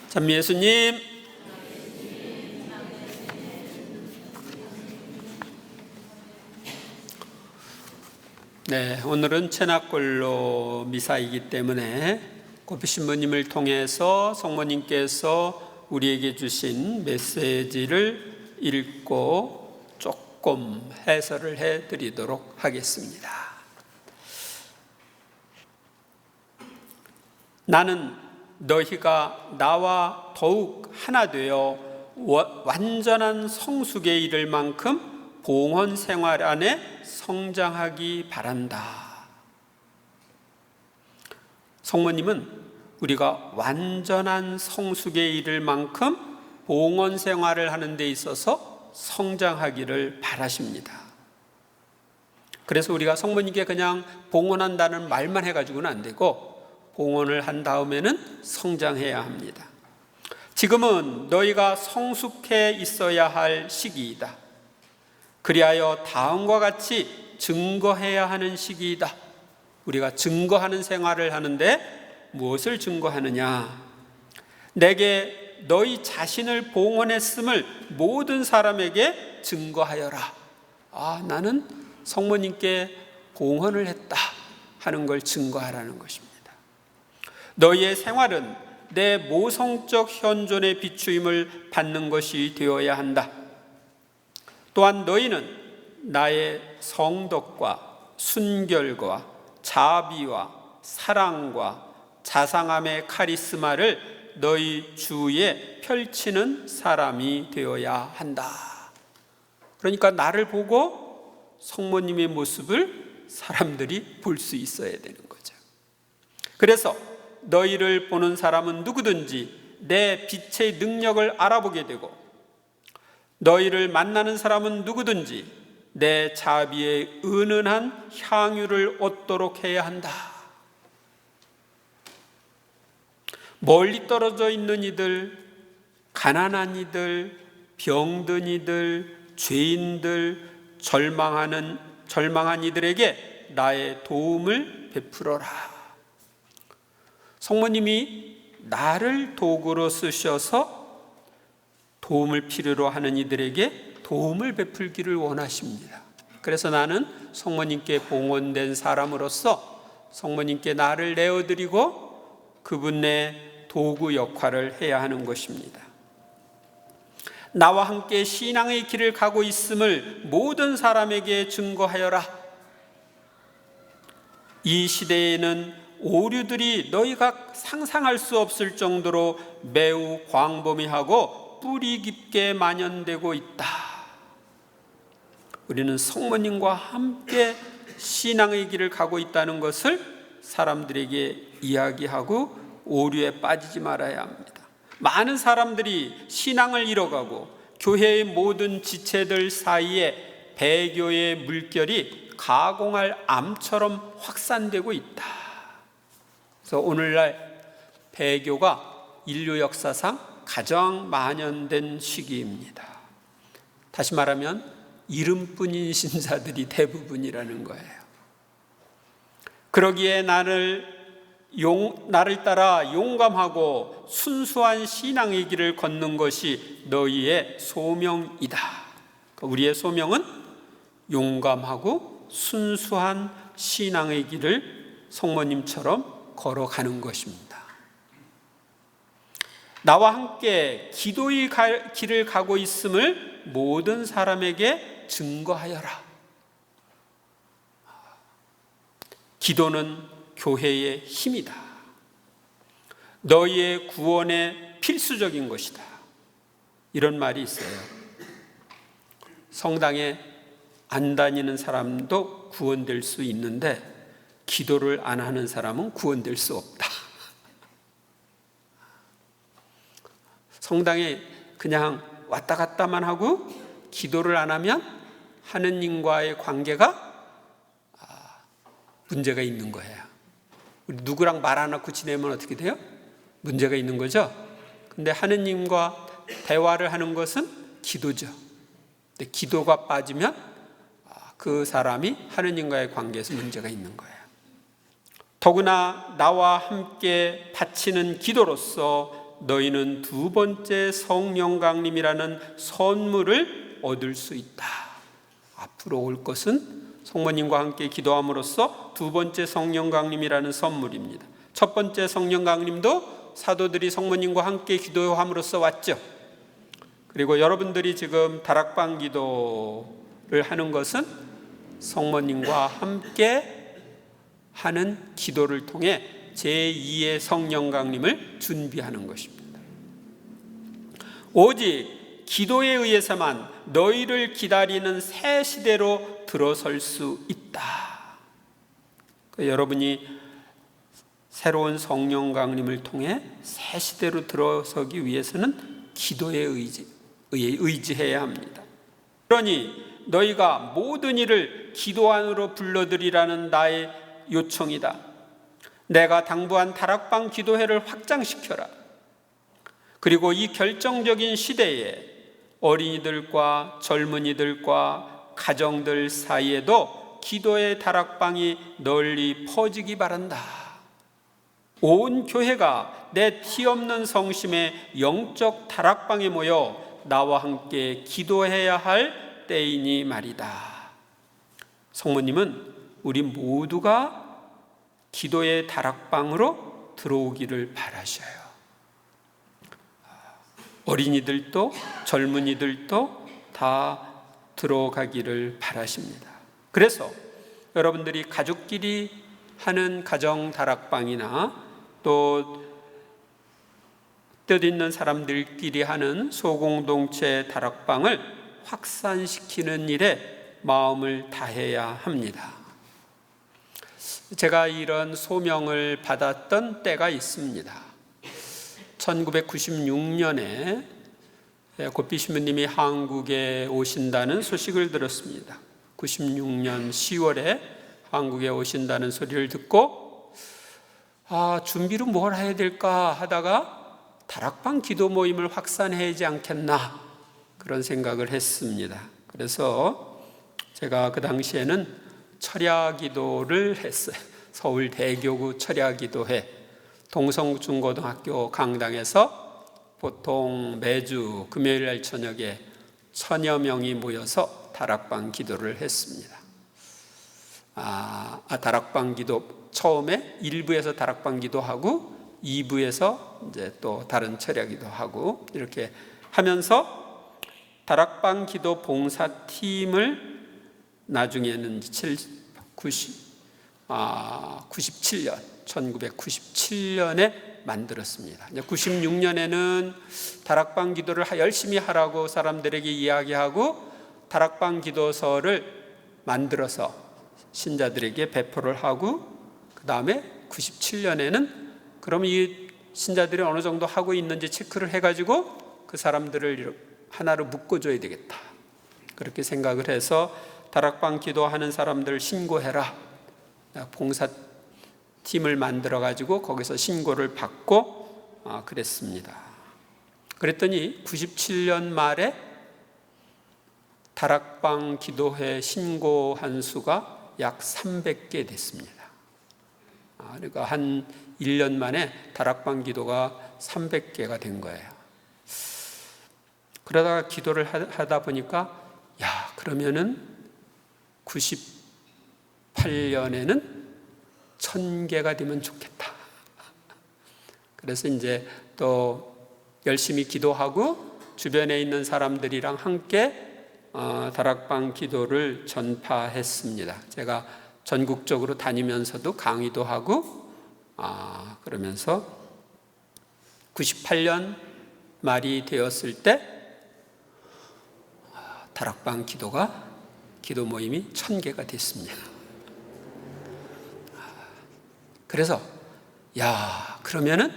찬미 예수님. 네, 오늘은 체납골로 미사이기 때문에 고피 신부님을 통해서 성모님께서 우리에게 주신 메시지를 읽고 조금 해설을 해드리도록 하겠습니다. 나는 너희가 나와 더욱 하나 되어 완전한 성숙에 이를 만큼 봉헌 생활 안에 성장하기 바란다. 성모님은 우리가 완전한 성숙에 이를 만큼 봉헌 생활을 하는 데 있어서 성장하기를 바라십니다. 그래서 우리가 성모님께 그냥 봉헌한다는 말만 해가지고는 안 되고 봉헌을 한 다음에는 성장해야 합니다. 지금은 너희가 성숙해 있어야 할 시기이다. 그리하여 다음과 같이 증거해야 하는 시기이다. 우리가 증거하는 생활을 하는데 무엇을 증거하느냐? 내게 너희 자신을 봉헌했음을 모든 사람에게 증거하여라. 나는 성모님께 봉헌을 했다 하는 걸 증거하라는 것입니다. 너희의 생활은 내 모성적 현존의 비추임을 받는 것이 되어야 한다. 또한 너희는 나의 성덕과 순결과 자비와 사랑과 자상함의 카리스마를 너희 주위에 펼치는 사람이 되어야 한다. 그러니까 나를 보고 성모님의 모습을 사람들이 볼 수 있어야 되는 거죠. 그래서 너희를 보는 사람은 누구든지 내 빛의 능력을 알아보게 되고 너희를 만나는 사람은 누구든지 내 자비의 은은한 향유를 얻도록 해야 한다. 멀리 떨어져 있는 이들, 가난한 이들, 병든 이들, 죄인들, 절망한 이들에게 나의 도움을 베풀어라. 성모님이 나를 도구로 쓰셔서 도움을 필요로 하는 이들에게 도움을 베풀기를 원하십니다. 그래서 나는 성모님께 봉헌된 사람으로서 성모님께 나를 내어드리고 그분의 도구 역할을 해야 하는 것입니다. 나와 함께 신앙의 길을 가고 있음을 모든 사람에게 증거하여라. 이 시대에는 오류들이 너희가 상상할 수 없을 정도로 매우 광범위하고 뿌리 깊게 만연되고 있다. 우리는 성모님과 함께 신앙의 길을 가고 있다는 것을 사람들에게 이야기하고 오류에 빠지지 말아야 합니다. 많은 사람들이 신앙을 잃어가고 교회의 모든 지체들 사이에 배교의 물결이 가공할 암처럼 확산되고 있다. 그래서 오늘날 배교가 인류 역사상 가장 만연된 시기입니다. 다시 말하면 이름뿐인 신자들이 대부분이라는 거예요. 그러기에 나를 따라 용감하고 순수한 신앙의 길을 걷는 것이 너희의 소명이다. 우리의 소명은 용감하고 순수한 신앙의 길을 성모님처럼 걸어가는 것입니다. 나와 함께 기도의 길을 가고 있음을 모든 사람에게 증거하여라. 기도는 교회의 힘이다. 너희의 구원에 필수적인 것이다. 이런 말이 있어요. 성당에 안 다니는 사람도 구원될 수 있는데 기도를 안 하는 사람은 구원될 수 없다. 성당에 그냥 왔다 갔다만 하고 기도를 안 하면 하느님과의 관계가 문제가 있는 거예요. 우리 누구랑 말 안 하고 지내면 어떻게 돼요? 문제가 있는 거죠. 근데 하느님과 대화를 하는 것은 기도죠. 근데 기도가 빠지면 그 사람이 하느님과의 관계에서 문제가 있는 거예요. 더구나 나와 함께 바치는 기도로서 너희는 두 번째 성령 강림이라는 선물을 얻을 수 있다. 앞으로 올 것은 성모님과 함께 기도함으로써 두 번째 성령 강림이라는 선물입니다. 첫 번째 성령 강림도 사도들이 성모님과 함께 기도함으로써 왔죠. 그리고 여러분들이 지금 다락방 기도를 하는 것은 성모님과 함께 하는 기도를 통해 제2의 성령 강림을 준비하는 것입니다. 오직 기도에 의해서만 너희를 기다리는 새 시대로 들어설 수 있다. 여러분이 새로운 성령 강림을 통해 새 시대로 들어서기 위해서는 기도에 의지해야 합니다. 그러니 너희가 모든 일을 기도 안으로 불러들이라는 나의 요청이다. 내가 당부한 다락방 기도회를 확장시켜라. 그리고 이 결정적인 시대에 어린이들과 젊은이들과 가정들 사이에도 기도의 다락방이 널리 퍼지기 바란다. 온 교회가 내 티 없는 성심의 영적 다락방에 모여 나와 함께 기도해야 할 때이니 말이다. 성모님은 우리 모두가 기도의 다락방으로 들어오기를 바라셔요. 어린이들도 젊은이들도 다 들어가기를 바라십니다. 그래서 여러분들이 가족끼리 하는 가정 다락방이나 또 뜻있는 사람들끼리 하는 소공동체 다락방을 확산시키는 일에 마음을 다해야 합니다. 제가 이런 소명을 받았던 때가 있습니다. 1996년에 고삐 신부님이 한국에 오신다는 소식을 들었습니다. 96년 10월에 한국에 오신다는 소리를 듣고 준비로 뭘 해야 될까 하다가 다락방 기도 모임을 확산해야지 않겠나 그런 생각을 했습니다. 그래서 제가 그 당시에는 철야 기도를 했어요. 서울 대교구 철야 기도회 동성중고등학교 강당에서 보통 매주 금요일 날 저녁에 1000여 명이 모여서 다락방 기도를 했습니다. 다락방 기도 처음에 1부에서 다락방 기도하고 2부에서 이제 또 다른 철야 기도하고 이렇게 하면서 다락방 기도 봉사팀을 나중에는 1997년에 만들었습니다. 96년에는 다락방 기도를 열심히 하라고 사람들에게 이야기하고 다락방 기도서를 만들어서 신자들에게 배포를 하고 그 다음에 97년에는 그럼 이 신자들이 어느 정도 하고 있는지 체크를 해가지고 그 사람들을 하나로 묶어줘야 되겠다. 그렇게 생각을 해서 다락방 기도하는 사람들 신고해라. 봉사팀을 만들어가지고 거기서 신고를 받고 그랬습니다. 그랬더니 97년 말에 다락방 기도회 신고한 수가 약 300개 됐습니다. 그러니까 한 1년 만에 다락방 기도가 300개가 된 거예요. 그러다가 기도를 하다 보니까 그러면은 98년에는 1000개가 되면 좋겠다. 그래서 이제 또 열심히 기도하고 주변에 있는 사람들이랑 함께 다락방 기도를 전파했습니다. 제가 전국적으로 다니면서도 강의도 하고 그러면서 98년 말이 되었을 때 다락방 기도 모임이 1000개가 됐습니다. 그래서 그러면은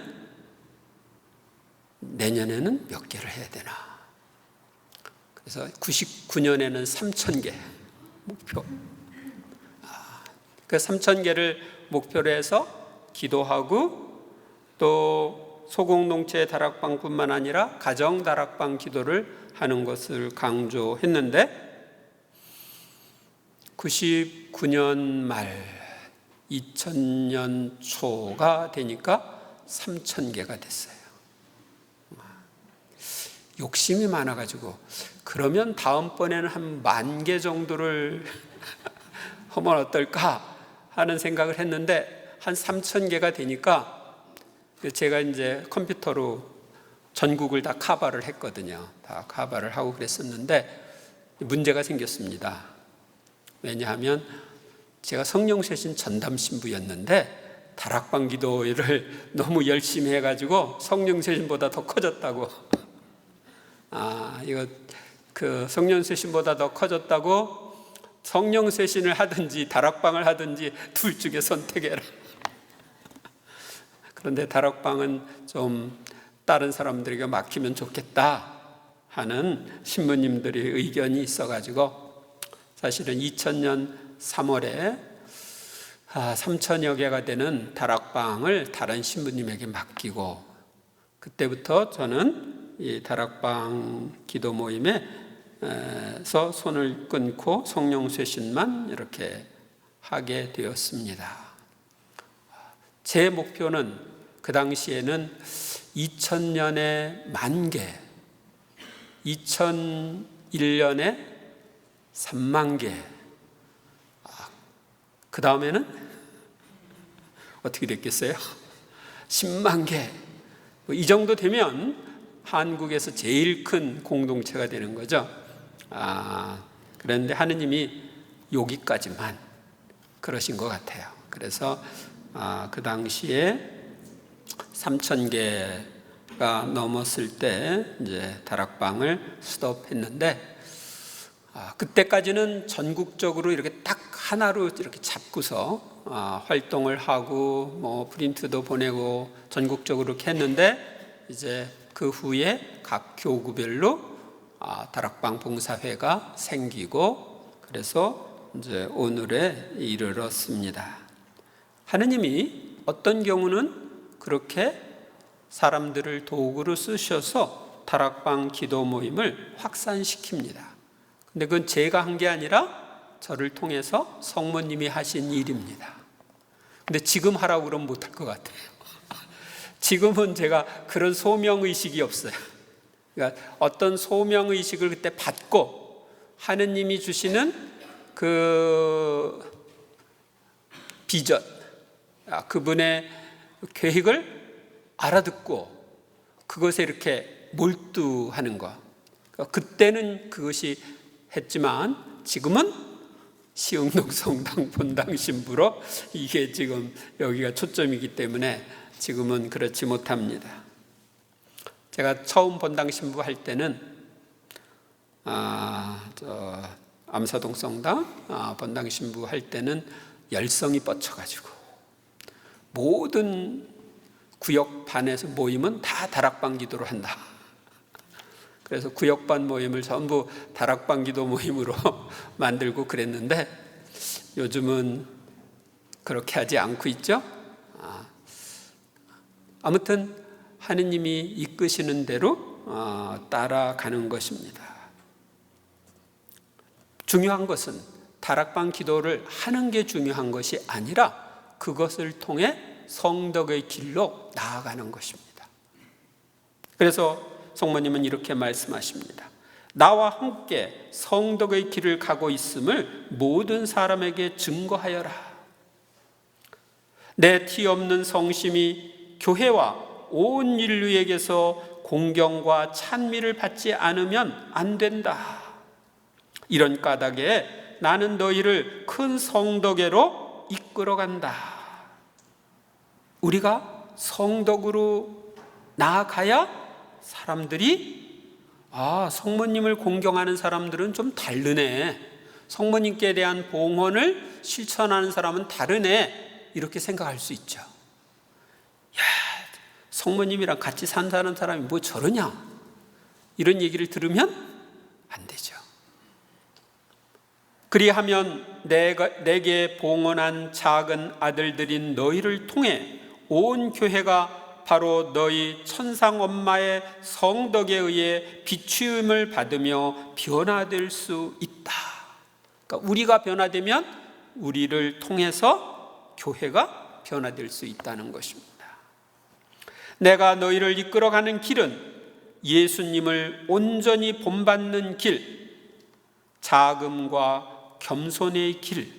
내년에는 몇 개를 해야 되나? 그래서 99년에는 3000개 목표. 그 3000개를 목표로 해서 기도하고 또 소공동체 다락방뿐만 아니라 가정 다락방 기도를 하는 것을 강조했는데 99년 말 2000년 초가 되니까 3000개가 됐어요. 욕심이 많아가지고 그러면 다음번에는 한 10,000개 정도를 하면 어떨까 하는 생각을 했는데 한 3,000개가 되니까 제가 이제 컴퓨터로 전국을 다 커버를 했거든요. 다 커버를 하고 그랬었는데 문제가 생겼습니다. 왜냐하면 제가 성령세신 전담 신부였는데 다락방 기도를 너무 열심히 해가지고 성령세신보다 더 커졌다고. 이거 그 성령세신보다 더 커졌다고 성령세신을 하든지 다락방을 하든지 둘 중에 선택해라. 그런데 다락방은 좀 다른 사람들에게 맡기면 좋겠다 하는 신부님들의 의견이 있어가지고 사실은 2000년 3월에 3,000여 개가 되는 다락방을 다른 신부님에게 맡기고 그때부터 저는 이 다락방 기도 모임에서 손을 끊고 성령쇄신만 이렇게 하게 되었습니다. 제 목표는 그 당시에는 2000년에 10,000개, 2001년에 30,000개, 그 다음에는 어떻게 됐겠어요? 10만 개. 이 정도 되면 한국에서 제일 큰 공동체가 되는 거죠. 그런데 하느님이 여기까지만 그러신 것 같아요. 그래서 그 당시에 3,000개가 넘었을 때 이제 다락방을 스톱했는데 그때까지는 전국적으로 이렇게 딱 하나로 이렇게 잡고서 활동을 하고 뭐 프린트도 보내고 전국적으로 이렇게 했는데 이제 그 후에 각 교구별로 다락방 봉사회가 생기고 그래서 이제 오늘에 이르렀습니다. 하느님이 어떤 경우는 그렇게 사람들을 도구로 쓰셔서 다락방 기도 모임을 확산시킵니다. 근데 그건 제가 한 게 아니라 저를 통해서 성모님이 하신 일입니다. 근데 지금 하라고 그러면 못할 것 같아요. 지금은 제가 그런 소명의식이 없어요. 그러니까 어떤 소명의식을 그때 받고 하느님이 주시는 그 비전, 그분의 계획을 알아듣고 그것에 이렇게 몰두하는 것. 그때는 그것이 했지만 지금은 시흥동 성당 본당 신부로 이게 지금 여기가 초점이기 때문에 지금은 그렇지 못합니다. 제가 처음 본당 신부 할 때는 암사동 성당 본당 신부 할 때는 열성이 뻗쳐가지고 모든 구역반에서 모임은 다 다락방 기도로 한다. 그래서 구역반 모임을 전부 다락방 기도 모임으로 만들고 그랬는데 요즘은 그렇게 하지 않고 있죠. 아무튼 하느님이 이끄시는 대로 따라가는 것입니다. 중요한 것은 다락방 기도를 하는 게 중요한 것이 아니라 그것을 통해 성덕의 길로 나아가는 것입니다. 그래서 성모님은 이렇게 말씀하십니다. 나와 함께 성덕의 길을 가고 있음을 모든 사람에게 증거하여라. 내 티 없는 성심이 교회와 온 인류에게서 공경과 찬미를 받지 않으면 안 된다. 이런 까닭에 나는 너희를 큰 성덕에로 이끌어간다. 우리가 성덕으로 나아가야 사람들이 성모님을 공경하는 사람들은 좀 다르네, 성모님께 대한 봉헌을 실천하는 사람은 다르네, 이렇게 생각할 수 있죠. 성모님이랑 같이 산다는 사람이 뭐 저러냐, 이런 얘기를 들으면 안 되죠. 그리하면 내게 봉헌한 작은 아들들인 너희를 통해 온 교회가 바로 너희 천상 엄마의 성덕에 의해 비추임을 받으며 변화될 수 있다. 그러니까 우리가 변화되면 우리를 통해서 교회가 변화될 수 있다는 것입니다. 내가 너희를 이끌어가는 길은 예수님을 온전히 본받는 길, 자금과 겸손의 길,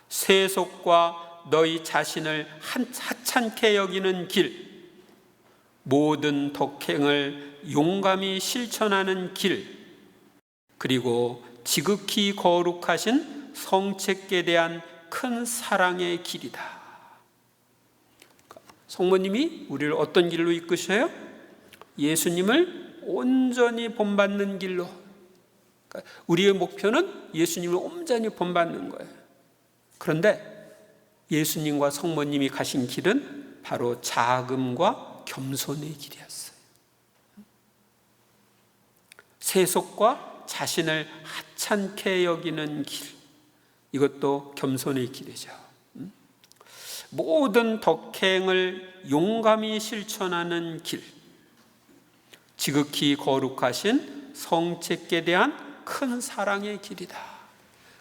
세속과 너희 자신을 하찮게 여기는 길, 모든 덕행을 용감히 실천하는 길, 그리고 지극히 거룩하신 성책에 대한 큰 사랑의 길이다. 성모님이 우리를 어떤 길로 이끄셔요? 예수님을 온전히 본받는 길로. 우리의 목표는 예수님을 온전히 본받는 거예요. 그런데 예수님과 성모님이 가신 길은 바로 자금과 겸손의 길이었어요. 세속과 자신을 하찮게 여기는 길, 이것도 겸손의 길이죠. 모든 덕행을 용감히 실천하는 길, 지극히 거룩하신 성책에 대한 큰 사랑의 길이다.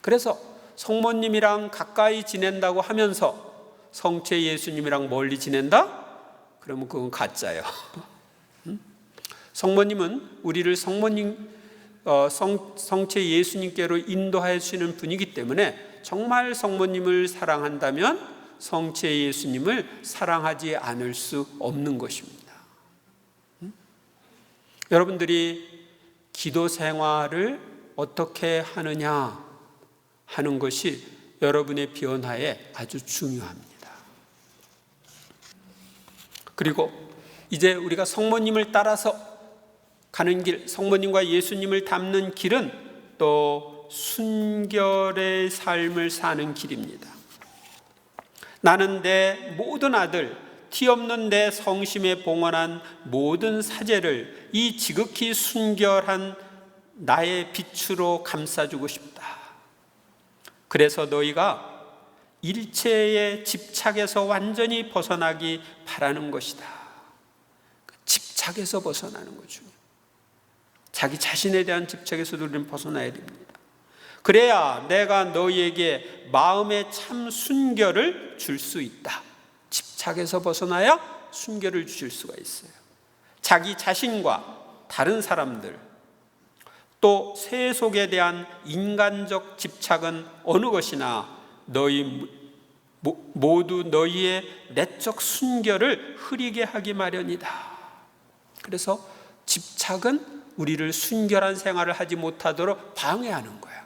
그래서 성모님이랑 가까이 지낸다고 하면서 성체 예수님이랑 멀리 지낸다? 그러면 그건 가짜예요. 성모님은 우리를 성체 예수님께로 인도하시는 분이기 때문에 정말 성모님을 사랑한다면 성체 예수님을 사랑하지 않을 수 없는 것입니다. 여러분들이 기도 생활을 어떻게 하느냐 하는 것이 여러분의 변화에 아주 중요합니다. 그리고 이제 우리가 성모님을 따라서 가는 길, 성모님과 예수님을 닮는 길은 또 순결의 삶을 사는 길입니다. 나는 내 모든 아들, 티 없는 내 성심에 봉헌한 모든 사제를 이 지극히 순결한 나의 빛으로 감싸주고 싶다. 그래서 너희가 일체의 집착에서 완전히 벗어나기 바라는 것이다. 집착에서 벗어나는 거죠. 자기 자신에 대한 집착에서도 우리는 벗어나야 됩니다. 그래야 내가 너희에게 마음의 참 순결을 줄 수 있다. 집착에서 벗어나야 순결을 주실 수가 있어요. 자기 자신과 다른 사람들, 또 세속에 대한 인간적 집착은 어느 것이나 너희 모두 너희의 내적 순결을 흐리게 하기 마련이다. 그래서 집착은 우리를 순결한 생활을 하지 못하도록 방해하는 거야.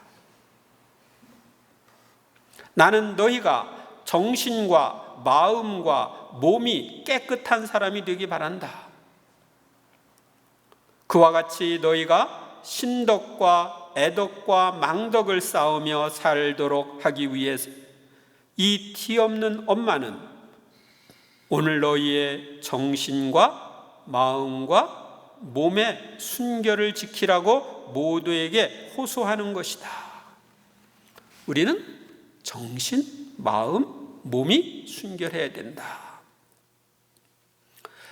나는 너희가 정신과 마음과 몸이 깨끗한 사람이 되기 바란다. 그와 같이 너희가 신덕과 애덕과 망덕을 쌓으며 살도록 하기 위해서 이 티 없는 엄마는 오늘 너희의 정신과 마음과 몸의 순결을 지키라고 모두에게 호소하는 것이다. 우리는 정신, 마음, 몸이 순결해야 된다.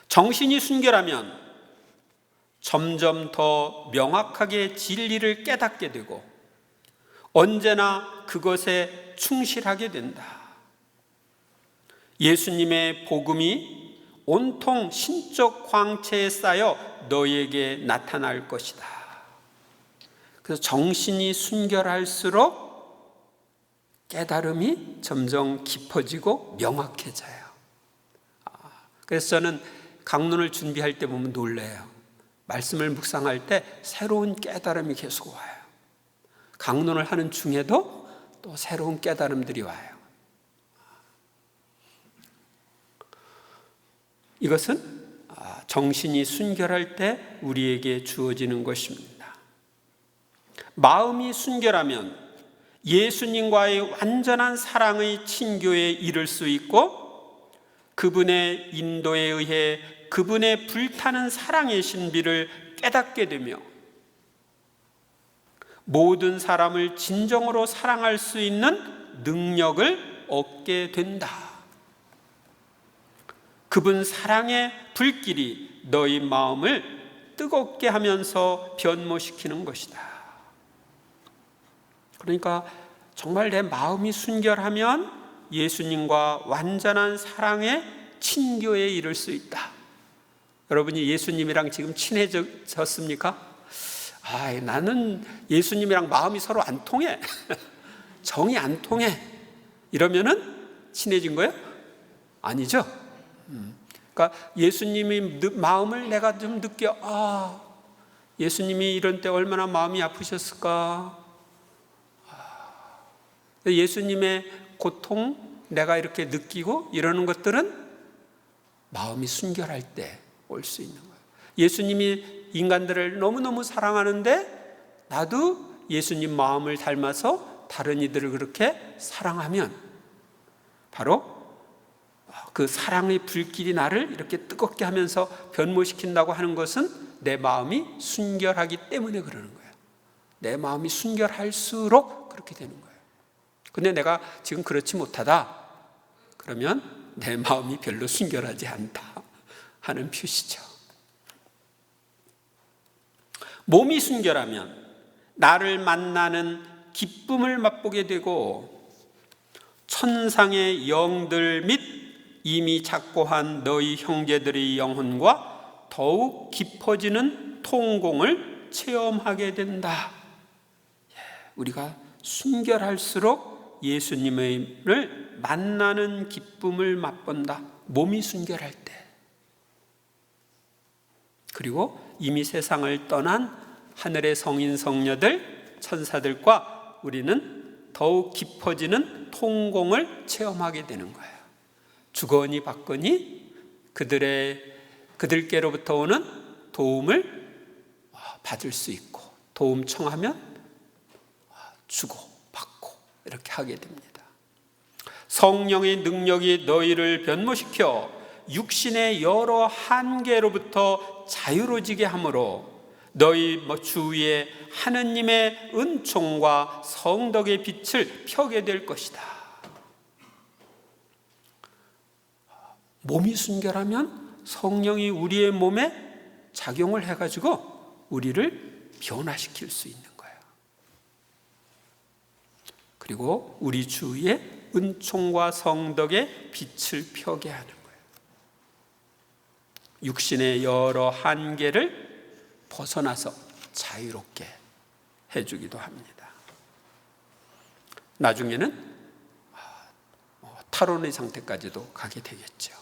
정신이 순결하면 점점 더 명확하게 진리를 깨닫게 되고 언제나 그것에 충실하게 된다. 예수님의 복음이 온통 신적 광채에 쌓여 너희에게 나타날 것이다. 그래서 정신이 순결할수록 깨달음이 점점 깊어지고 명확해져요. 그래서 저는 강론을 준비할 때 보면 놀라요. 말씀을 묵상할 때 새로운 깨달음이 계속 와요. 강론을 하는 중에도 또 새로운 깨달음들이 와요. 이것은 정신이 순결할 때 우리에게 주어지는 것입니다. 마음이 순결하면 예수님과의 완전한 사랑의 친교에 이를 수 있고 그분의 인도에 의해 그분의 불타는 사랑의 신비를 깨닫게 되며 모든 사람을 진정으로 사랑할 수 있는 능력을 얻게 된다. 그분 사랑의 불길이 너희 마음을 뜨겁게 하면서 변모시키는 것이다. 그러니까 정말 내 마음이 순결하면 예수님과 완전한 사랑의 친교에 이를 수 있다. 여러분이 예수님이랑 지금 친해졌습니까? 나는 예수님이랑 마음이 서로 안 통해. 정이 안 통해. 이러면은 친해진 거예요? 아니죠. 그러니까 예수님이 마음을 내가 좀 느껴. 예수님이 이런 때 얼마나 마음이 아프셨을까. 예수님의 고통 내가 이렇게 느끼고 이러는 것들은 마음이 순결할 때 올 수 있는 거예요. 예수님이 인간들을 너무너무 사랑하는데 나도 예수님 마음을 닮아서 다른 이들을 그렇게 사랑하면 바로 그 사랑의 불길이 나를 이렇게 뜨겁게 하면서 변모시킨다고 하는 것은 내 마음이 순결하기 때문에 그러는 거예요. 내 마음이 순결할수록 그렇게 되는 거예요. 근데 내가 지금 그렇지 못하다 그러면 내 마음이 별로 순결하지 않다 하는 표시죠. 몸이 순결하면 나를 만나는 기쁨을 맛보게 되고 천상의 영들 및 이미 작고한 너희 형제들의 영혼과 더욱 깊어지는 통공을 체험하게 된다. 우리가 순결할수록 예수님을 만나는 기쁨을 맛본다. 몸이 순결할 때. 그리고 이미 세상을 떠난 하늘의 성인 성녀들, 천사들과 우리는 더욱 깊어지는 통공을 체험하게 되는 거예요. 주거니 받거니 그들께로부터 오는 도움을 받을 수 있고, 도움 청하면 주고 받고 이렇게 하게 됩니다. 성령의 능력이 너희를 변모시켜 육신의 여러 한계로부터 자유로워지게 하므로 너희 주위에 하느님의 은총과 성덕의 빛을 펴게 될 것이다. 몸이 순결하면 성령이 우리의 몸에 작용을 해가지고 우리를 변화시킬 수 있는 거예요. 그리고 우리 주위에 은총과 성덕의 빛을 펴게 하는 거예요. 육신의 여러 한계를 벗어나서 자유롭게 해주기도 합니다. 나중에는 탈원의 상태까지도 가게 되겠죠.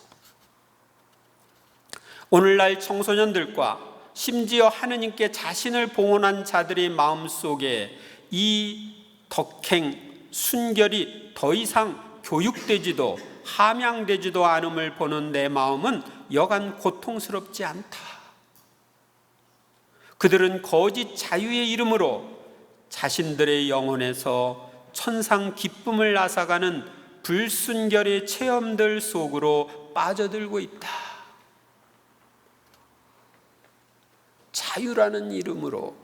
오늘날 청소년들과 심지어 하느님께 자신을 봉헌한 자들의 마음속에 이 덕행, 순결이 더 이상 교육되지도 함양되지도 않음을 보는 내 마음은 여간 고통스럽지 않다. 그들은 거짓 자유의 이름으로 자신들의 영혼에서 천상 기쁨을 앗아가는 불순결의 체험들 속으로 빠져들고 있다. 자유라는 이름으로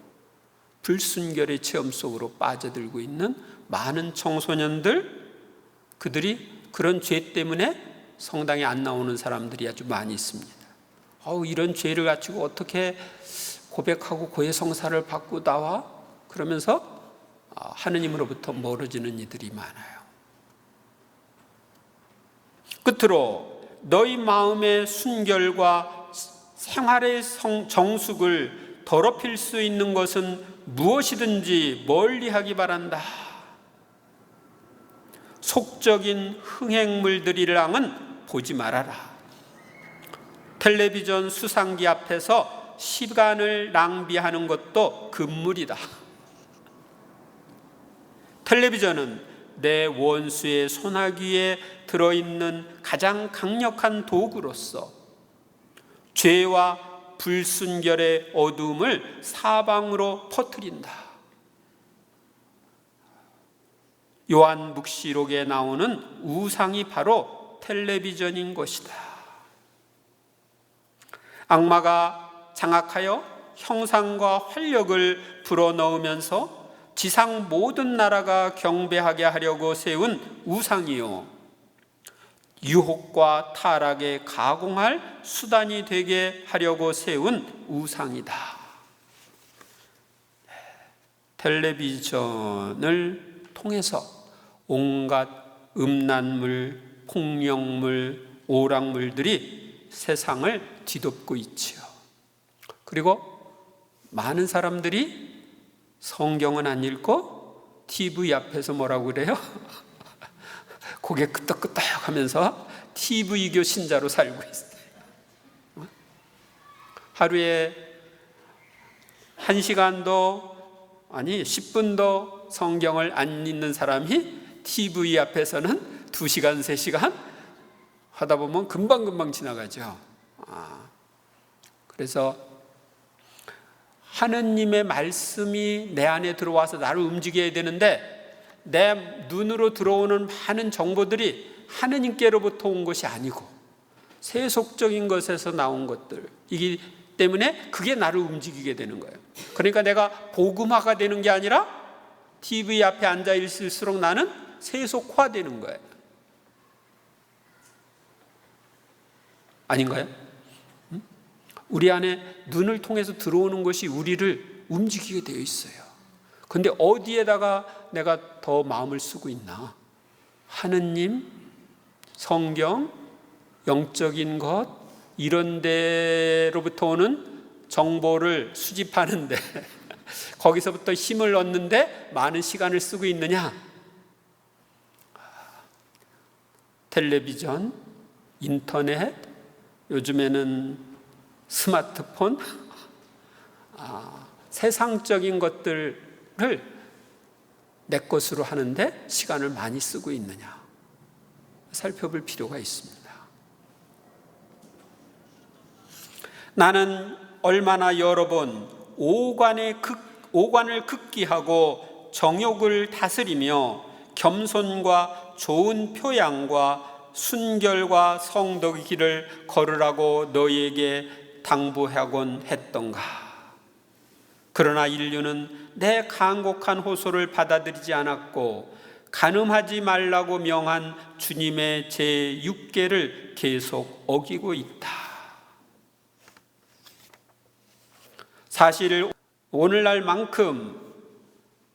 불순결의 체험 속으로 빠져들고 있는 많은 청소년들, 그들이 그런 죄 때문에 성당에 안 나오는 사람들이 아주 많이 있습니다. 이런 죄를 가지고 어떻게 고백하고 고해 성사를 받고 나와? 그러면서 하느님으로부터 멀어지는 이들이 많아요. 끝으로 너희 마음의 순결과 생활의 정숙을 더럽힐 수 있는 것은 무엇이든지 멀리하기 바란다. 속적인 흥행물들이랑은 보지 말아라. 텔레비전 수상기 앞에서 시간을 낭비하는 것도 금물이다. 텔레비전은 내 원수의 소나기에 들어있는 가장 강력한 도구로서 죄와 불순결의 어두움을 사방으로 퍼뜨린다. 요한묵시록에 나오는 우상이 바로 텔레비전인 것이다. 악마가 장악하여 형상과 활력을 불어넣으면서 지상 모든 나라가 경배하게 하려고 세운 우상이요, 유혹과 타락에 가공할 수단이 되게 하려고 세운 우상이다. 텔레비전을 통해서 온갖 음란물, 폭력물, 오락물들이 세상을 뒤덮고 있지요. 그리고 많은 사람들이 성경은 안 읽고 TV 앞에서 뭐라고 그래요? 고개 끄덕끄덕 하면서 TV교 신자로 살고 있어요. 하루에 1시간도 아니 10분도 성경을 안 읽는 사람이 TV 앞에서는 2시간, 3시간 하다 보면 금방금방 지나가죠. 그래서 하느님의 말씀이 내 안에 들어와서 나를 움직여야 되는데 내 눈으로 들어오는 많은 정보들이 하느님께로부터 온 것이 아니고 세속적인 것에서 나온 것들이기 때문에 그게 나를 움직이게 되는 거예요. 그러니까 내가 복음화가 되는 게 아니라 TV 앞에 앉아 있을수록 나는 세속화되는 거예요. 아닌가요? 우리 안에 눈을 통해서 들어오는 것이 우리를 움직이게 되어 있어요. 근데 어디에다가 내가 더 마음을 쓰고 있나? 하느님, 성경, 영적인 것 이런 데로부터 오는 정보를 수집하는데 거기서부터 힘을 얻는데 많은 시간을 쓰고 있느냐? 텔레비전, 인터넷, 요즘에는 스마트폰, 세상적인 것들을 내 것으로 하는데 시간을 많이 쓰고 있느냐 살펴볼 필요가 있습니다. 나는 얼마나 여러 번 오관을 극기하고 정욕을 다스리며 겸손과 좋은 표양과 순결과 성덕의 길을 걸으라고 너희에게 당부하곤 했던가. 그러나 인류는 내 간곡한 호소를 받아들이지 않았고 간음하지 말라고 명한 주님의 제6계를 계속 어기고 있다. 사실 오늘날만큼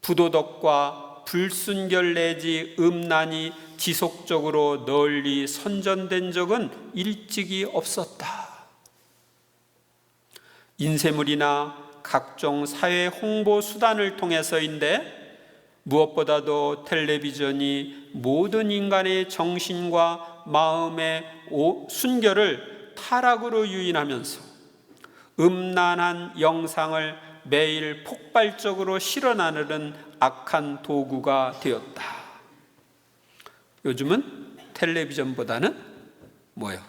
부도덕과 불순결 내지 음란이 지속적으로 널리 선전된 적은 일찍이 없었다. 인쇄물이나 각종 사회 홍보 수단을 통해서인데 무엇보다도 텔레비전이 모든 인간의 정신과 마음의 순결을 타락으로 유인하면서 음란한 영상을 매일 폭발적으로 실어나르는 악한 도구가 되었다. 요즘은 텔레비전보다는 뭐예요?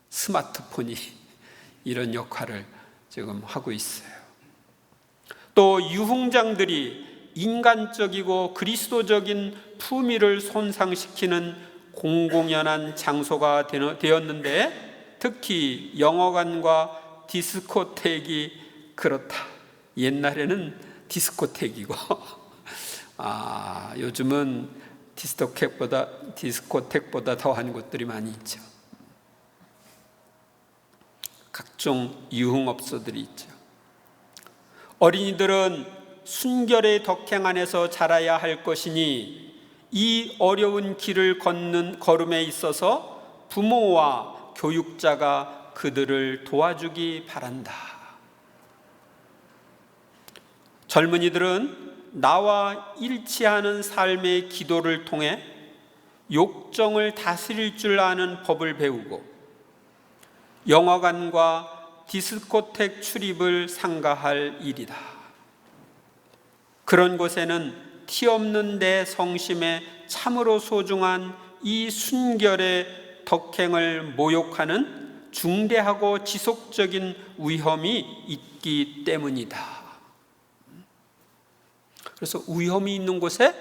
스마트폰이 이런 역할을 지금 하고 있어요. 또 유흥장들이 인간적이고 그리스도적인 품위를 손상시키는 공공연한 장소가 되었는데 특히 영화관과 디스코텍이 그렇다. 옛날에는 디스코텍이고 요즘은 디스코텍보다 더한 곳들이 많이 있죠. 각종 유흥업소들이 있죠. 어린이들은 순결의 덕행 안에서 자라야 할 것이니 이 어려운 길을 걸음에 있어서 부모와 교육자가 그들을 도와주기 바란다. 젊은이들은 나와 일치하는 삶의 기도를 통해 욕정을 다스릴 줄 아는 법을 배우고 영화관과 디스코텍 출입을 삼가할 일이다. 그런 곳에는 티 없는 내 성심에 참으로 소중한 이 순결의 덕행을 모욕하는 중대하고 지속적인 위험이 있기 때문이다. 그래서 위험이 있는 곳에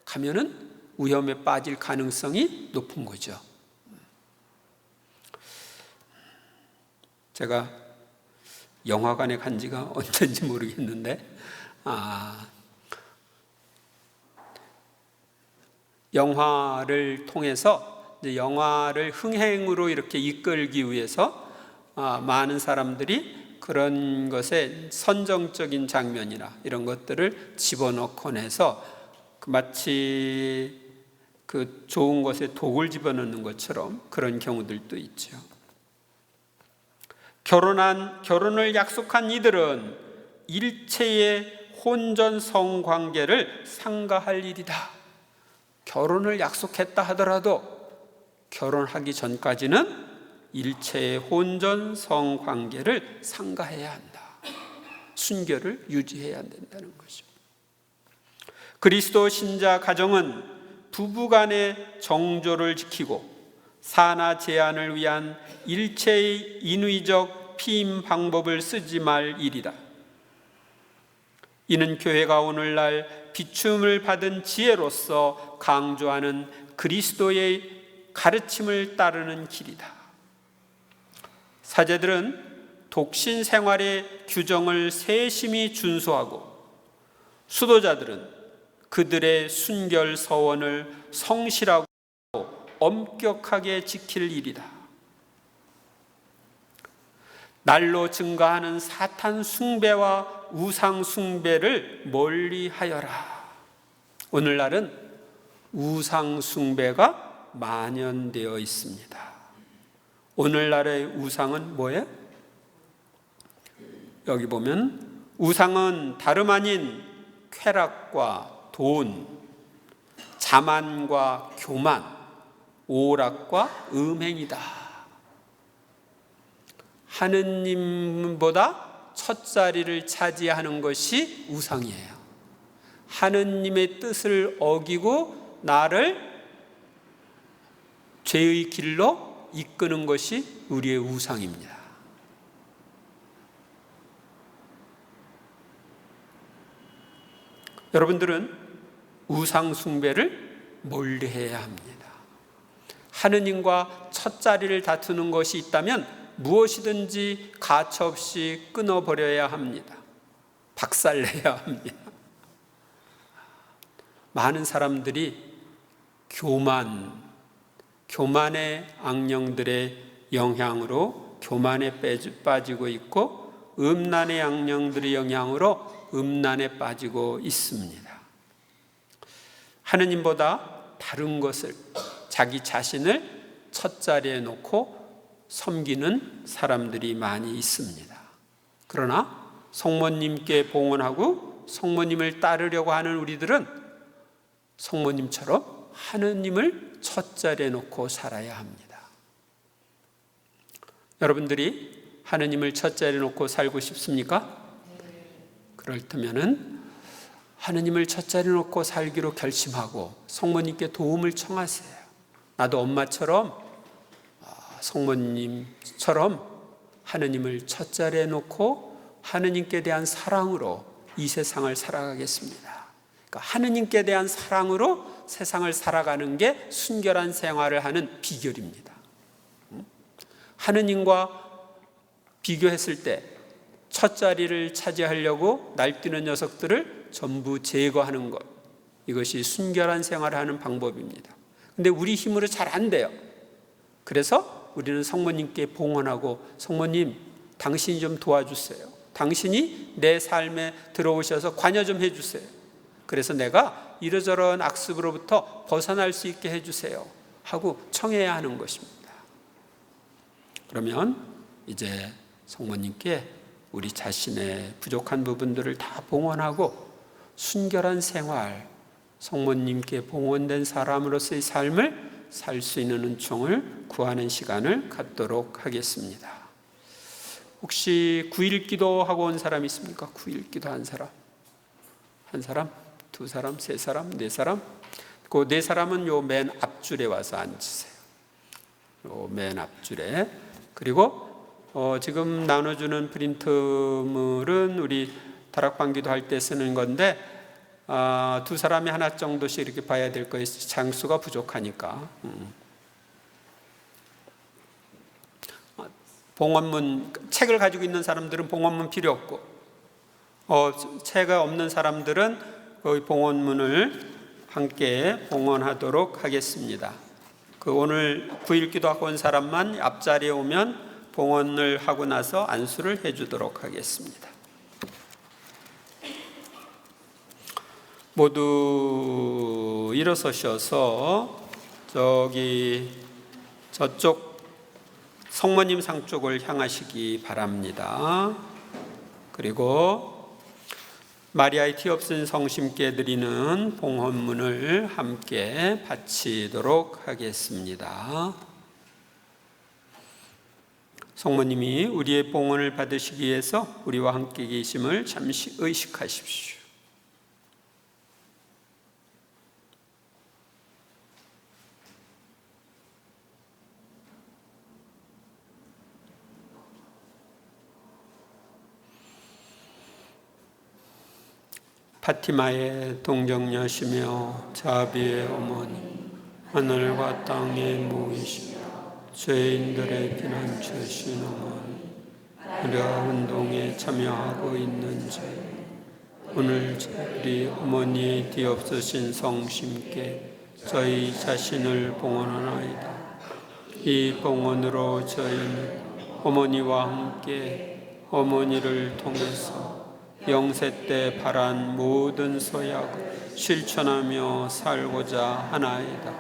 가면은 위험에 빠질 가능성이 높은 거죠. 제가 영화관에 간 지가 언제인지 모르겠는데 영화를 통해서 영화를 흥행으로 이렇게 이끌기 위해서 많은 사람들이 그런 것에 선정적인 장면이나 이런 것들을 집어넣곤 해서 마치 그 좋은 것에 독을 집어넣는 것처럼 그런 경우들도 있죠. 결혼을 약속한 이들은 일체의 혼전 성관계를 상가할 일이다. 결혼을 약속했다 하더라도 결혼하기 전까지는 일체의 혼전 성관계를 상가해야 한다. 순결을 유지해야 된다는 것이죠. 그리스도 신자 가정은 부부간의 정조를 지키고 사나 제한을 위한 일체의 인위적 피임 방법을 쓰지 말 일이다. 이는 교회가 오늘날 비춤을 받은 지혜로서 강조하는 그리스도의 가르침을 따르는 길이다. 사제들은 독신 생활의 규정을 세심히 준수하고 수도자들은 그들의 순결 서원을 성실하고 엄격하게 지킬 일이다. 날로 증가하는 사탄 숭배와 우상 숭배를 멀리하여라. 오늘날은 우상 숭배가 만연되어 있습니다. 오늘날의 우상은 뭐예요? 여기 보면 우상은 다름 아닌 쾌락과 돈, 자만과 교만, 오락과 음행이다. 하느님보다 첫 자리를 차지하는 것이 우상이에요. 하느님의 뜻을 어기고 나를 죄의 길로 이끄는 것이 우리의 우상입니다. 여러분들은 우상 숭배를 멀리해야 합니다. 하느님과 첫 자리를 다투는 것이 있다면 무엇이든지 가차없이 끊어버려야 합니다. 박살내야 합니다. 많은 사람들이 교만의 악령들의 영향으로 교만에 빠지고 있고 음란의 악령들의 영향으로 음란에 빠지고 있습니다. 하느님보다 다른 것을, 자기 자신을 첫 자리에 놓고 섬기는 사람들이 많이 있습니다. 그러나 성모님께 봉헌하고 성모님을 따르려고 하는 우리들은 성모님처럼 하느님을 첫 자리에 놓고 살아야 합니다. 여러분들이 하느님을 첫 자리에 놓고 살고 싶습니까? 그렇다면은 하느님을 첫 자리에 놓고 살기로 결심하고 성모님께 도움을 청하세요. 나도 엄마처럼 성모님처럼 하느님을 첫 자리에 놓고 하느님께 대한 사랑으로 이 세상을 살아가겠습니다. 그러니까 하느님께 대한 사랑으로 세상을 살아가는 게 순결한 생활을 하는 비결입니다. 하느님과 비교했을 때 첫 자리를 차지하려고 날뛰는 녀석들을 전부 제거하는 것, 이것이 순결한 생활을 하는 방법입니다. 근데 우리 힘으로 잘 안 돼요. 그래서 우리는 성모님께 봉헌하고 성모님, 당신이 좀 도와주세요. 당신이 내 삶에 들어오셔서 관여 좀 해주세요. 그래서 내가 이러저런 악습으로부터 벗어날 수 있게 해주세요 하고 청해야 하는 것입니다. 그러면 이제 성모님께 우리 자신의 부족한 부분들을 다 봉헌하고 순결한 생활, 성모님께 봉헌된 사람으로서의 삶을 살 수 있는 은총을 구하는 시간을 갖도록 하겠습니다. 혹시 9일 기도하고 온 사람 있습니까? 9일 기도한 사람? 한 사람? 두 사람? 세 사람? 네 사람? 그 네 사람은 요 맨 앞줄에 와서 앉으세요. 요 맨 앞줄에. 그리고 지금 나눠주는 프린트물은 우리 다락방기도 할 때 쓰는 건데 두 사람이 하나 정도씩 이렇게 봐야 될 거예요. 장수가 부족하니까. 봉헌문, 책을 가지고 있는 사람들은 봉헌문 필요 없고 책이 없는 사람들은 거기 봉헌문을 함께 봉헌하도록 하겠습니다. 오늘 9일 기도하고 온 사람만 앞자리에 오면 봉헌을 하고 나서 안수를 해주도록 하겠습니다. 모두 일어서셔서 저쪽 성모님 상 쪽을 향하시기 바랍니다. 그리고 마리아의 티 없은 성심께 드리는 봉헌문을 함께 바치도록 하겠습니다. 성모님이 우리의 봉헌을 받으시기 위해서 우리와 함께 계심을 잠시 의식하십시오. 파티마의 동정녀시며 자비의 어머니, 하늘과 땅의 모이시며 죄인들의 피난처신 어머니, 우리가 운동에 참여하고 있는 저희, 오늘 우리 어머니의 뒤없으신 성심께 저희 자신을 봉헌하나이다. 이 봉헌으로 저희는 어머니와 함께 어머니를 통해서 영세 때 바란 모든 서약을 실천하며 살고자 하나이다.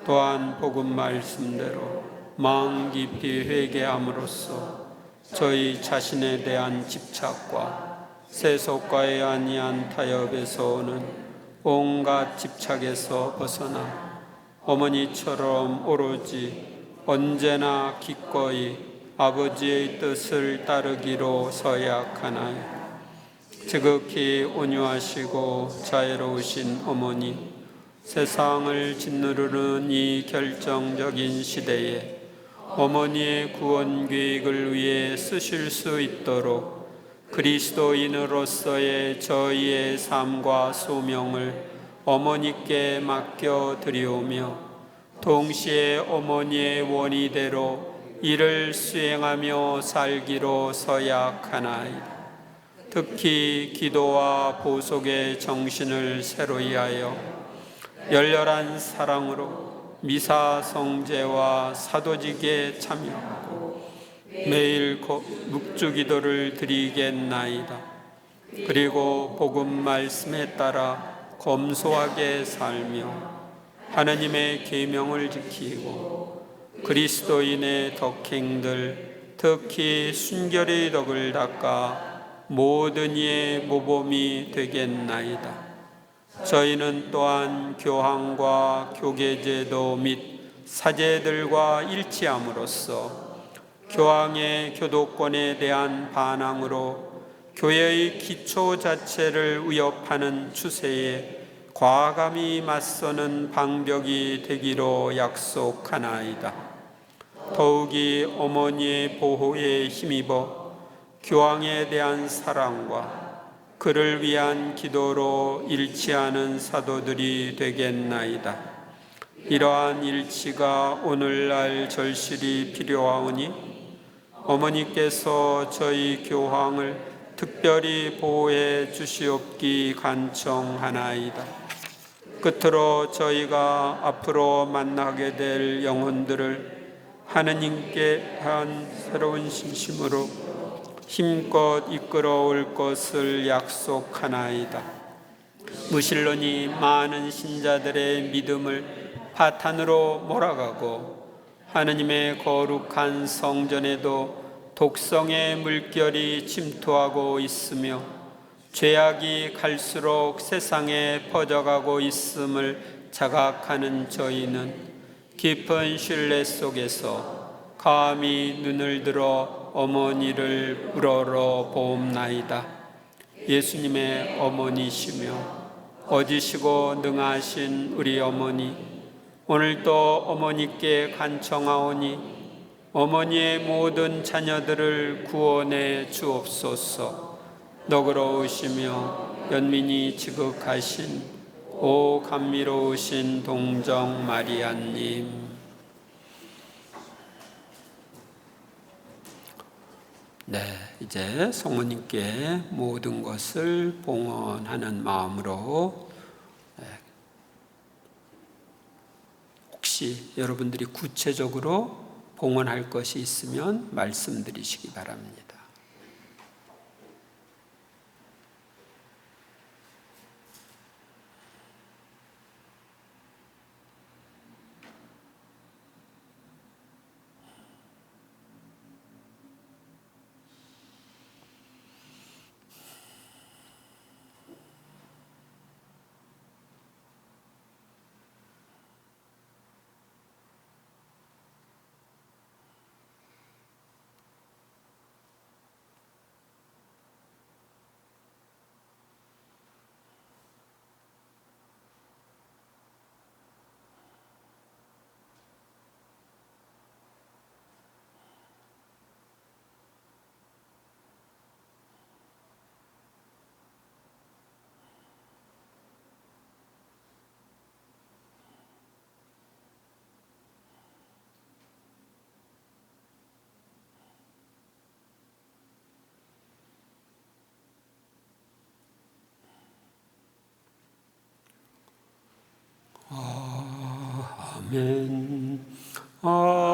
또한 복음 말씀대로 마음 깊이 회개함으로써 저희 자신에 대한 집착과 세속과의 아니한 타협에서 오는 온갖 집착에서 벗어나 어머니처럼 오로지 언제나 기꺼이 아버지의 뜻을 따르기로 서약하나이다. 지극히 온유하시고 자애로우신 어머니, 세상을 짓누르는 이 결정적인 시대에 어머니의 구원 계획을 위해 쓰실 수 있도록 그리스도인으로서의 저희의 삶과 소명을 어머니께 맡겨드리오며 동시에 어머니의 원의대로 이를 수행하며 살기로 서약하나이다. 특히 기도와 보속의 정신을 새로이 하여 열렬한 사랑으로 미사 성제와 사도직에 참여하고 매일 묵주기도를 드리겠나이다. 그리고 복음 말씀에 따라 검소하게 살며 하나님의 계명을 지키고 그리스도인의 덕행들, 특히 순결의 덕을 닦아 모든 이의 모범이 되겠나이다. 저희는 또한 교황과 교계제도 및 사제들과 일치함으로써 교황의 교도권에 대한 반항으로 교회의 기초 자체를 위협하는 추세에 과감히 맞서는 방벽이 되기로 약속하나이다. 더욱이 어머니의 보호에 힘입어 교황에 대한 사랑과 그를 위한 기도로 일치하는 사도들이 되겠나이다. 이러한 일치가 오늘날 절실히 필요하오니 어머니께서 저희 교황을 특별히 보호해 주시옵기 간청하나이다. 끝으로 저희가 앞으로 만나게 될 영혼들을 하느님께 한 새로운 신심으로 힘껏 이끌어올 것을 약속하나이다. 무실론이 많은 신자들의 믿음을 파탄으로 몰아가고 하느님의 거룩한 성전에도 독성의 물결이 침투하고 있으며 죄악이 갈수록 세상에 퍼져가고 있음을 자각하는 저희는 깊은 신뢰 속에서 감히 눈을 들어 어머니를 우러러 보옵나이다. 예수님의 어머니시며 어지시고 능하신 우리 어머니, 오늘도 어머니께 간청하오니 어머니의 모든 자녀들을 구원해 주옵소서. 너그러우시며 연민이 지극하신 오 감미로우신 동정 마리아님, 네, 이제 성모님께 모든 것을 봉헌하는 마음으로, 혹시 여러분들이 구체적으로 봉헌할 것이 있으면 말씀드리시기 바랍니다. 아멘. 아멘.